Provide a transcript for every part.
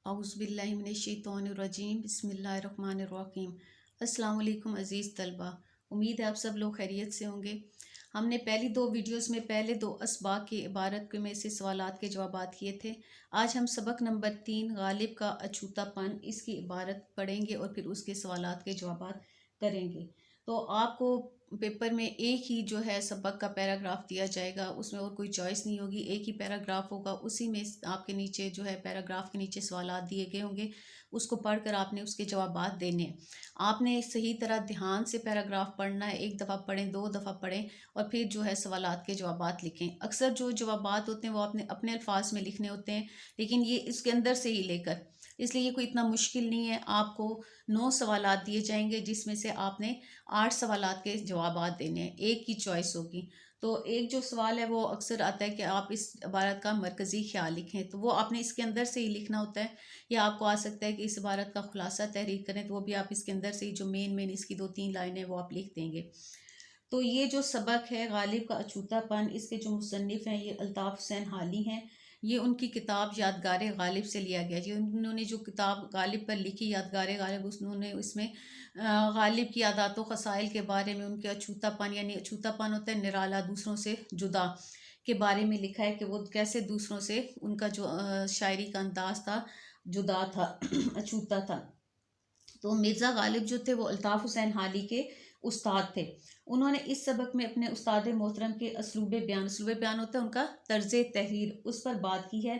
औज़ुबिल्लाहि मिनश्शैतानिर्रजीम बिस्मिल्लाहिर्रहमानिर्रहीम। अस्सलाम वालेकुम अज़ीज़ तलबा, उम्मीद है आप सब लोग खैरियत से होंगे। हमने पहली दो वीडियोस में पहले दो असबाक की इबारत में से सवालात के जवाबात किए थे। आज हम सबक नंबर 3 गालिब का अछूतापन इसकी इबारत पढ़ेंगे और फिर उसके सवालात के जवाबात करेंगे। तो आपको पेपर में एक ही जो है सबक का पैराग्राफ दिया जाएगा, उसमें और कोई चॉइस नहीं होगी, एक ही पैराग्राफ होगा। उसी में आपके नीचे जो है पैराग्राफ के नीचे सवालात दिए गए होंगे, उसको पढ़कर आपने उसके जवाबात देने हैं। आपने सही तरह ध्यान से पैराग्राफ पढ़ना है, एक दफ़ा पढ़ें, दो दफ़ा पढ़ें और फिर जो है सवालात के जवाबात लिखें। अक्सर जो जवाबात होते हैं वो आपने अपने अल्फाज में लिखने होते हैं, लेकिन ये इसके अंदर से ही लेकर, इसलिए ये कोई इतना मुश्किल नहीं है। आपको 9 सवालात दिए जाएंगे जिसमें से आपने 8 सवालात के जवाबात देने हैं, एक की चॉइस होगी। तो एक जो सवाल है वो अक्सर आता है कि आप इस इबारत का मरकज़ी ख्याल लिखें, तो वो आपने इसके अंदर से ही लिखना होता है। या आपको आ सकता है कि इस इबारत का खुलासा तहरीर करें, तो वो भी आप इसके अंदर से ही जो मेन इसकी 2-3 लाइनें वो आप लिख देंगे। तो ये जो सबक है गालिब का अछूतापन, इसके जो मुसन्निफ़ हैं ये अल्ताफ़ हुसैन हाली हैं। ये उनकी किताब यादगार गालिब से लिया गया। जी, उन्होंने जो किताब गालिब पर लिखी यादगार गालिब, उन्होंने इसमें गालिब की आदात व ख़साइल के बारे में, उनके अछूतापन यानी अछूतापन होता है निराला, दूसरों से जुदा के बारे में लिखा है कि वो कैसे दूसरों से उनका जो शायरी का अंदाज था जुदा था अछूता था। तो मिर्ज़ा गालिब जो थे वो अल्ताफ़ हुसैन हाली के उस्ताद थे। उन्होंने इस सबक में अपने उस्ताद मोहतरम के असलूब बयान होता है उनका तर्ज तहरीर, उस पर बात की है।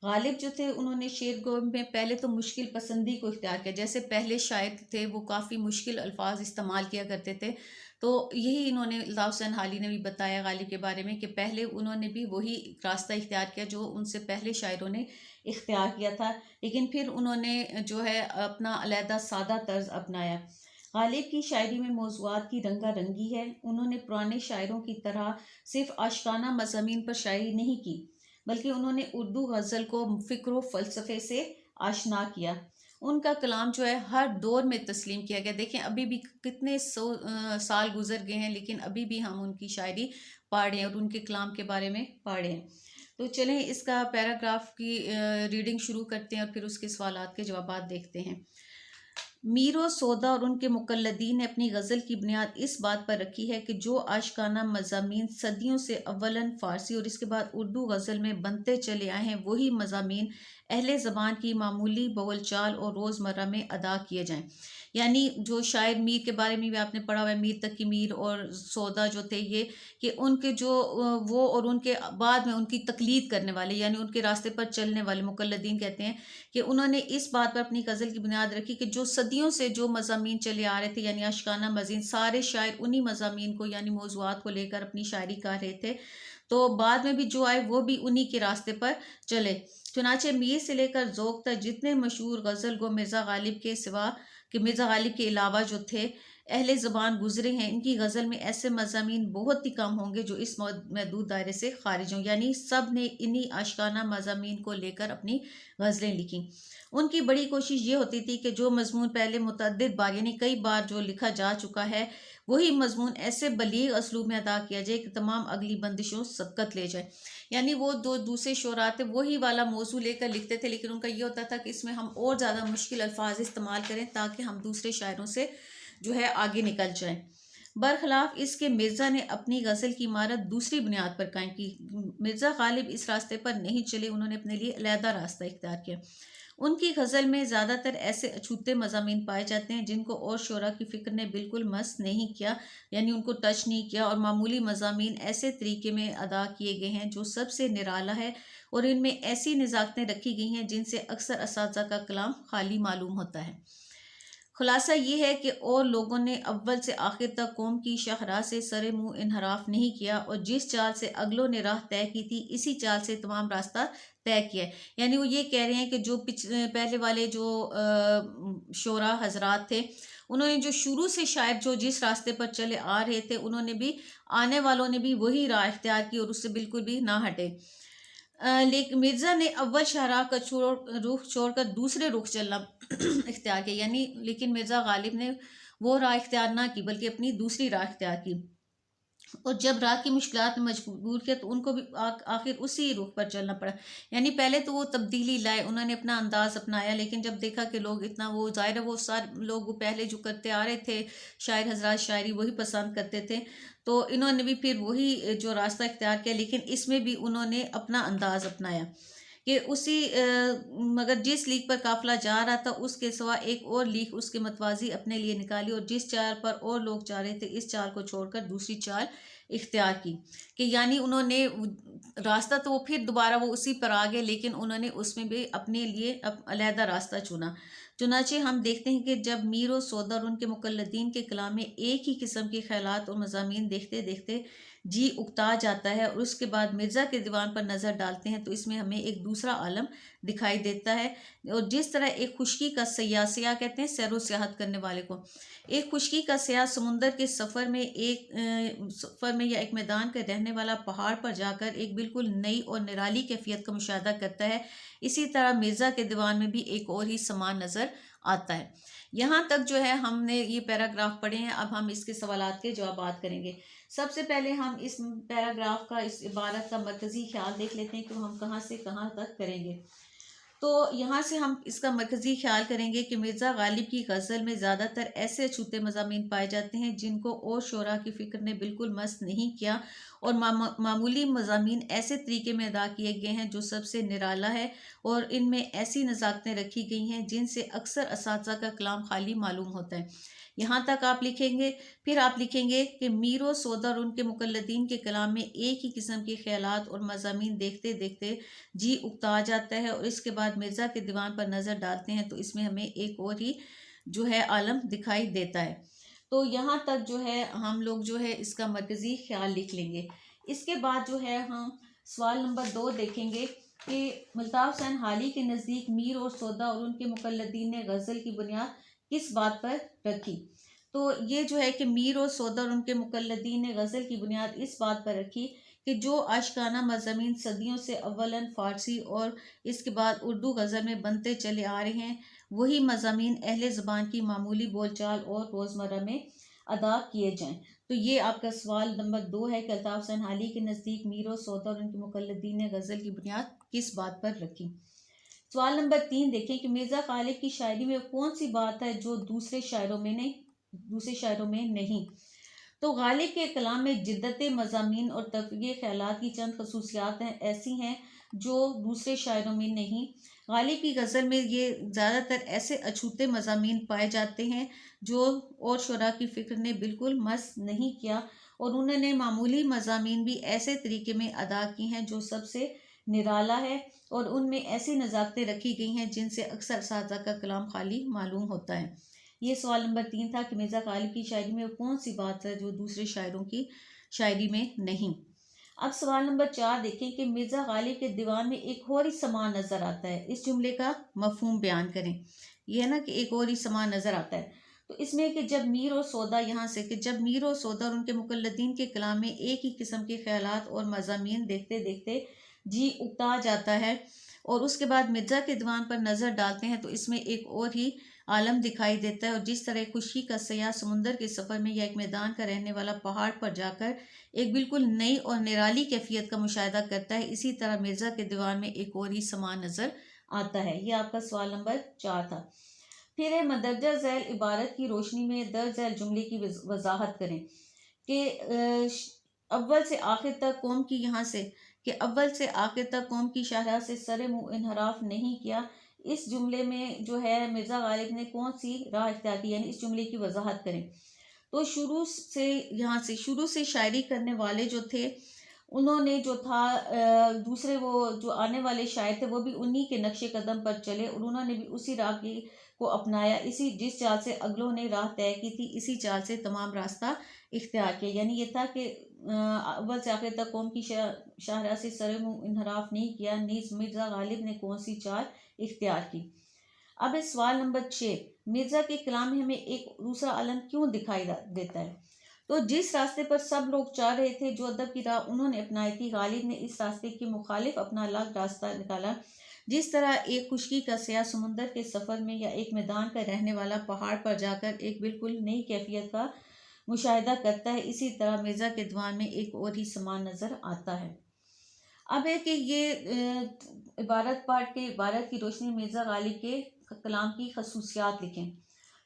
गालिब जो थे उन्होंने शेर को में पहले तो मुश्किल पसंदी को इख्तियार किया। जैसे पहले शायर थे वो काफ़ी मुश्किल अल्फाज इस्तेमाल किया करते थे, तो यही इन्होंने अल्ताफ़ हुसैन हाली ने भी बताया गालिब के बारे में कि पहले उन्होंने भी वही रास्ता इख्तियार किया जो उनसे पहले शायरों ने इख्तियार किया था, लेकिन फिर उन्होंने जो है अपना अलहदा सादा तर्ज अपनाया। गालिब की शायरी में मौज़ूआत की रंगा रंगी है। उन्होंने पुराने शायरों की तरह सिर्फ आशिकाना मज़ामीन पर शायरी नहीं की, बल्कि उन्होंने उर्दू गज़ल को फ़िक्र व फ़लसफ़े से आशना किया। उनका कलाम जो है हर दौर में तस्लीम किया गया। देखें अभी भी कितने साल गुजर गए हैं, लेकिन अभी भी हम उनकी शायरी पढ़ रहे हैं और उनके कलाम के बारे में पढ़ रहे हैं। तो चलें इसका पैराग्राफ की रीडिंग शुरू करते हैं और फिर उसके सवालात के जवाबात देखते हैं। मीर व सौदा और उनके मुक़ल्लिदीन ने अपनी गज़ल की बुनियाद इस बात पर रखी है कि जो आशिकाना मज़ामीन सदियों से अव्वलन फ़ारसी और इसके बाद उर्दू गज़ल में बनते चले आए हैं, वही मज़ामीन अहले ज़बान की मामूली बोलचाल और रोज़मर्रा में अदा किए जाएँ। यानी जो शायर मीर के बारे में भी आपने पढ़ा हुआ है, मीर तकी मीर और सौदा जो थे ये, कि उनके जो वो और उनके बाद में उनकी तक़लीद करने वाले यानी उनके रास्ते पर चलने वाले मुक़ल्लिदीन कहते हैं कि उन्होंने इस बात पर अपनी गज़ल की बुनियाद रखी कि जो सदियों से जो मज़ामीन चले आ रहे थे यानी आशिकाना मज़ीन, सारे शायर उन्हीं मज़ामीन को यानी मौज़ूआत को लेकर अपनी शायरी कर रहे थे। तो बाद में भी जो आए वो भी उन्हीं के रास्ते पर चले। चुनाचे मीर से लेकर ज़ौक़ तक जितने मशहूर गज़ल गो मिर्ज़ा गालिब के सिवा कि मिर्ज़ा गालिब के अलावा जो थे अहले ज़बान गुज़रे हैं, इनकी गज़ल में ऐसे मज़ामीन बहुत ही कम होंगे जो इस महदूद दायरे से खारिज हों। यानी सब ने इन्हीं आशिकाना मज़ामीन को लेकर अपनी गज़लें लिखी। उनकी बड़ी कोशिश ये होती थी कि जो मज़मून पहले मुतअद्दिद बार यानी कई बार जो लिखा जा चुका है, वही मज़मून ऐसे बलीग़ असलूब में अदा किया जाए कि तमाम अगली बंदिशों सबकत ले जाए। यानी वो जो दूसरे शोरा थे वही वाला मौजू लेकर लिखते थे, लेकिन उनका ये होता था कि इसमें हम और ज़्यादा मुश्किल अल्फाज इस्तेमाल करें ताकि हम दूसरे शायरों से जो है आगे निकल जाएं। बरखिलाफ इसके मिर्ज़ा ने अपनी गज़ल की इमारत दूसरी बुनियाद पर कायम की। मिर्ज़ा गालिब इस रास्ते पर नहीं चले, उन्होंने अपने लिए अलहदा रास्ता इख्तियार किया। उनकी गज़ल में ज़्यादातर ऐसे अछूते मज़ामीन पाए जाते हैं जिनको और शोरा की फ़िक्र ने बिल्कुल मस नहीं किया, यानी उनको टच नहीं किया, और मामूली मज़ामीन ऐसे तरीके में अदा किए गए हैं जो सबसे निराला है और इनमें ऐसी नज़ाकतें रखी गई हैं जिनसे अक्सर असातिज़ा का कलाम खाली मालूम होता है। खुलासा ये है कि और लोगों ने अव्वल से आखिर तक कौम की शाहराह से सरे मुँह इनहराफ नहीं किया और जिस चाल से अगलों ने राह तय की थी इसी चाल से तमाम रास्ता तय किया है। यानी वो ये कह रहे हैं कि जो पहले वाले जो शोरा हजरात थे, उन्होंने जो शुरू से शायद जो जिस रास्ते पर चले आ रहे थे, उन्होंने भी आने वालों ने भी वही राह इख्तियार की और उससे बिल्कुल भी ना हटे। लेकिन मिर्ज़ा ने अव्वल शाहराह का रुख छोड़कर दूसरे रुख चलना इख्तियार किया, यानी लेकिन मिर्ज़ा गालिब ने वो राह इख्तियार ना की बल्कि अपनी दूसरी राह इख्तियार की। और जब राह की मुश्किलात में मजबूर किया तो उनको भी आखिर उसी रुख पर चलना पड़ा। यानी पहले तो वो तब्दीली लाए, उन्होंने अपना अंदाज़ अपनाया, लेकिन जब देखा कि लोग इतना, वो ज़ाहिर है वो सारे लोग वो पहले जो करते आ रहे थे शायर हज़रात, शायरी वही पसंद करते थे, तो इन्होंने भी फिर वही जो रास्ता इख्तियार किया, लेकिन इसमें भी उन्होंने अपना अंदाज़ अपनाया कि उसी मगर जिस लीक पर काफ़िला जा रहा था उसके सिवा एक और लीक उसके मतवाज़ी अपने लिए निकाली, और जिस चाल पर और लोग जा रहे थे इस चाल को छोड़कर दूसरी चाल इख्तियार की। कि यानी उन्होंने रास्ता तो वो फिर दोबारा वो उसी पर आ गए, लेकिन उन्होंने उसमें भी अपने लिए अलहदा रास्ता चुना। चुनाचे हम देखते हैं कि जब मीर और सौदा और उनके मुकल्लदीन के कलाम में एक ही किस्म के ख्यालात और मज़ामीन देखते देखते जी उकता जाता है, और उसके बाद मिर्ज़ा के दीवान पर नज़र डालते हैं तो इसमें हमें एक दूसरा आलम दिखाई देता है। और जिस तरह एक खुशकी का सयाह, सयाह कहते हैं सैरो सियाहत करने वाले को, एक खुशकी का सयाह समुंदर के सफ़र में सफ़र में या एक मैदान का रहने वाला पहाड़ पर जाकर एक बिल्कुल नई और निराली कैफियत का मुशाहदा करता है, इसी तरह मिर्ज़ा के दीवान में भी एक और ही समान नज़र आता है। यहाँ तक जो है हमने ये पैराग्राफ पढ़े हैं। अब हम इसके सवालात के जवाब करेंगे। सबसे पहले हम इस पैराग्राफ का, इस इबारत का मरकज़ी ख्याल देख लेते हैं कि हम कहाँ से कहाँ तक करेंगे। तो यहाँ से हम इसका मरकज़ी ख्याल करेंगे कि मिर्ज़ा गालिब की गज़ल में ज़्यादातर ऐसे अछूते मज़ामीन पाए जाते हैं जिनको और शोरा की फ़िक्र ने बिल्कुल मस नहीं किया, और मामूली मज़ामीन ऐसे तरीके में अदा किए गए हैं जो सबसे निराला है, और इनमें ऐसी नज़ाकतें रखी गई हैं जिनसे अक्सर असातिज़ा का कलाम खाली मालूम होता है। यहाँ तक आप लिखेंगे। फिर आप लिखेंगे कि मीर व सौदा और उनके मुकल्लदीन के कलाम में एक ही किस्म के ख्यालात और मज़ामीन देखते देखते जी उकता जाता है, और इसके बाद मिर्ज़ा के दीवान पर नज़र डालते हैं तो इसमें हमें एक और ही जो है आलम दिखाई देता है। तो यहाँ तक जो है हम लोग जो है इसका मरकज़ी ख्याल लिख लेंगे। इसके बाद जो है हम सवाल नंबर 2 देखेंगे कि मुल्ताफ़ हुसैन हाली के नज़दीक मीर और सौदा और उनके मुकल्लदीन ने गज़ल की बुनियाद किस बात पर रखी। तो ये जो है कि मीर और सौदा और उनके मुकल्लदीन ने गज़ल की बुनियाद इस बात पर रखी कि जो आशिकाना मज़ामीन सदियों से अव्वलन फ़ारसी और इसके बाद उर्दू गज़ल में बनते चले आ रहे हैं, वही मज़ामीन अहले ज़बान की मामूली बोलचाल और रोज़मर्रा में अदा किए जाएँ। तो ये आपका सवाल नंबर 2 है कि अल्ताफ़ हुसैन हाली के नज़दीक मीर और सौदा और उनके मुकल्लदीन ने गज़ल की बुनियाद किस बात पर रखी। सवाल नंबर 3 देखें कि मिर्ज़ा गालिब की शायरी में कौन सी बात है जो दूसरे शायरों में नहीं। तो गालिब के कलाम में जिद्दत मज़ामीन और तफ़रीक़ ख़यालात की चंद खसूसियात ऐसी हैं जो दूसरे शायरों में नहीं। गालिब की गज़ल में ये ज़्यादातर ऐसे अछूते मज़ामीन पाए जाते हैं जो और शुरा की फ़िक्र ने बिल्कुल मस नहीं किया, और उन्होंने मामूली मज़ामीन भी ऐसे तरीके में अदा की हैं जो सबसे निराला है, और उनमें ऐसी नज़ाकतें रखी गई हैं जिनसे अक्सर असातिज़ा का कलाम खाली मालूम होता है। ये सवाल नंबर 3 था कि मिर्ज़ा गालिब की शायरी में कौन सी बात है जो दूसरे शायरों की शायरी में नहीं। अब सवाल नंबर 4 देखें कि मिर्ज़ा गालिब के दीवान में एक और ही समान नज़र आता है, इस जुमले का मफहूम बयान करें। यह है ना कि एक और ही समान नज़र आता है। तो इसमें कि जब मीर और सौदा, यहाँ से कि जब मीर और सौदा और उनके मुकल्लदीन के कलाम में एक ही किस्म के ख्यालात और मज़ामीन देखते देखते जी उकता जाता है, और उसके बाद मिर्ज़ा के दीवान पर नज़र डालते हैं तो इसमें एक और ही आलम दिखाई देता है। और जिस तरह खुशी का सयाह समुंदर के सफ़र में या एक मैदान का रहने वाला पहाड़ पर जाकर एक बिल्कुल नई और निराली कैफियत का मुशाहिदा करता है, इसी तरह मिर्ज़ा के दीवान में एक और ही समान नज़र आता है। यह आपका सवाल नंबर 4 था। फिर है मदरजा झैल इबारत की रोशनी में दर्ज झैल जुमले की वजाहत करें कि अव्वल से आखिर तक कौम की, यहाँ से कि अव्वल से आखिर तक कौम की शाहरा से सरे मुँह इनहराफ नहीं किया। इस जुमले में जो है मिर्ज़ा गालिब ने कौन सी राह इख्तियार की, यानी इस जुमले की वजाहत करें। तो शुरू से शायरी करने वाले जो थे, उन्होंने जो था दूसरे वो जो आने वाले शायर थे वो भी उन्हीं के नक्शे कदम पर चले, और उन्होंने भी उसी राह को अपनाया। जिस चाल से अगलों ने राह तय की थी, इसी चाल से तमाम रास्ता इख्तियार किया। यानी ये था कि अव्वल से आखिर तक कौम की शाहरा से सरे मुँह इनहराफ नहीं किया, नीज़ मिर्ज़ा गालिब ने कौन सी चाल इख्तियार की। अब इस सवाल नंबर 6, मिर्ज़ा के कलाम में हमें एक दूसरा आलम क्यों दिखाई देता है। तो जिस रास्ते पर सब लोग चाह रहे थे, जो अदब की राह उन्होंने अपनाई थी, गालिब ने इस रास्ते के मुखालिफ अपना अलग रास्ता निकाला। जिस तरह एक खुशकी का सयाह समुंदर के सफ़र में या एक मैदान का रहने वाला पहाड़ पर जाकर एक बिल्कुल नई कैफियत का मुशाहिदा करता है, इसी तरह मिर्ज़ा के दीवान में एक और ही समान नज़र आता है। अब है कि ये इबारत पाठ के इबारत की रोशनी मिर्ज़ा गालिब के कलाम की खसूसियात लिखें।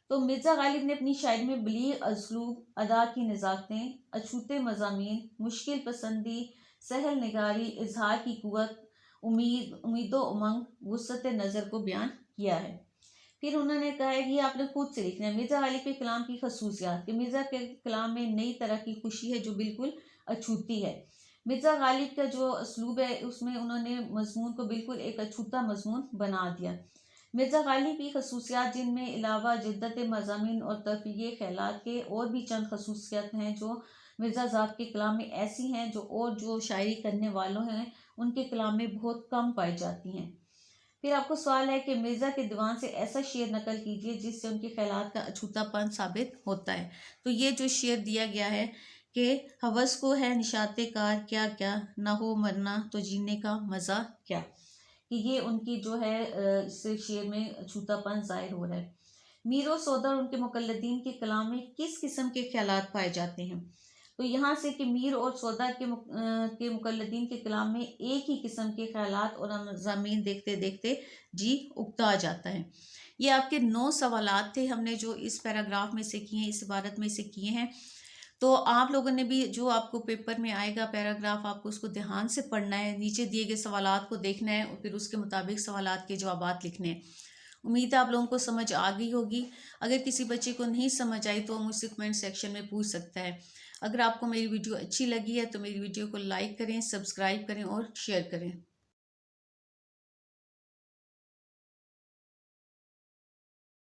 तो मिर्ज़ा गालिब ने अपनी शायरी में बलीग असलूब, अदा की नज़ाकतें, अछूते मज़ामीन, मुश्किल पसंदी, सहल निगारी, इजहार की कुव्वत, उम्मीदो उमंग, वुसअत नज़र को बयान किया है। फिर उन्होंने कहा है कि आपने खुद से लिखना है मिर्ज़ा गालिब के कलाम की खसूसियात कि मिर्ज़ा के कलाम में नई तरह की खुशी है जो बिल्कुल अछूती है। मिर्ज़ा गालिब का जो असलूब है उसमें उन्होंने मजमून को बिल्कुल एक अछूता मजमून बना दिया। मिर्ज़ा गालिब की खसूसियात जिनमें अलावा जिद्दत मज़ामीन और तरफ़ीय ख़यालात के और भी चंद खसूसियात हैं जो मिर्ज़ा ज़ाब के कलाम में ऐसी हैं जो शायरी करने वालों हैं उनके कलाम में बहुत कम पाई जाती हैं। फिर आपको सवाल है कि मिर्ज़ा के दीवान से ऐसा शेर नकल कीजिए जिससे उनके ख़यालात का अछूतापन साबित होता है। तो ये जो शेर दिया गया है कि हवस को है निशाते कार क्या क्या, ना हो मरना तो जीने का मज़ा क्या, कि ये उनकी जो है इस शेर में अछूतापन ज़ाहिर हो रहा है। मीर और सौदा और उनके मुकल्लदीन के कलाम में किस किस्म के ख़यालात पाए जाते हैं? तो यहाँ से कि मीर और सौदा के मुकल्लदीन के कलाम में एक ही किस्म के ख़यालात और मज़ामीन देखते देखते जी उगता आ जाता है। ये आपके 9 सवालात थे हमने जो इस पैराग्राफ में से किए हैं, इस इबारत में से किए हैं। तो आप लोगों ने भी जो आपको पेपर में आएगा पैराग्राफ आपको उसको ध्यान से पढ़ना है, नीचे दिए गए सवालात को देखना है और फिर उसके मुताबिक सवालात के जवाबात लिखने हैं। उम्मीद है आप लोगों को समझ आ गई होगी। अगर किसी बच्चे को नहीं समझ आई तो मुझसे कमेंट सेक्शन में पूछ सकता है। अगर आपको मेरी वीडियो अच्छी लगी है तो मेरी वीडियो को लाइक करें, सब्सक्राइब करें और शेयर करें।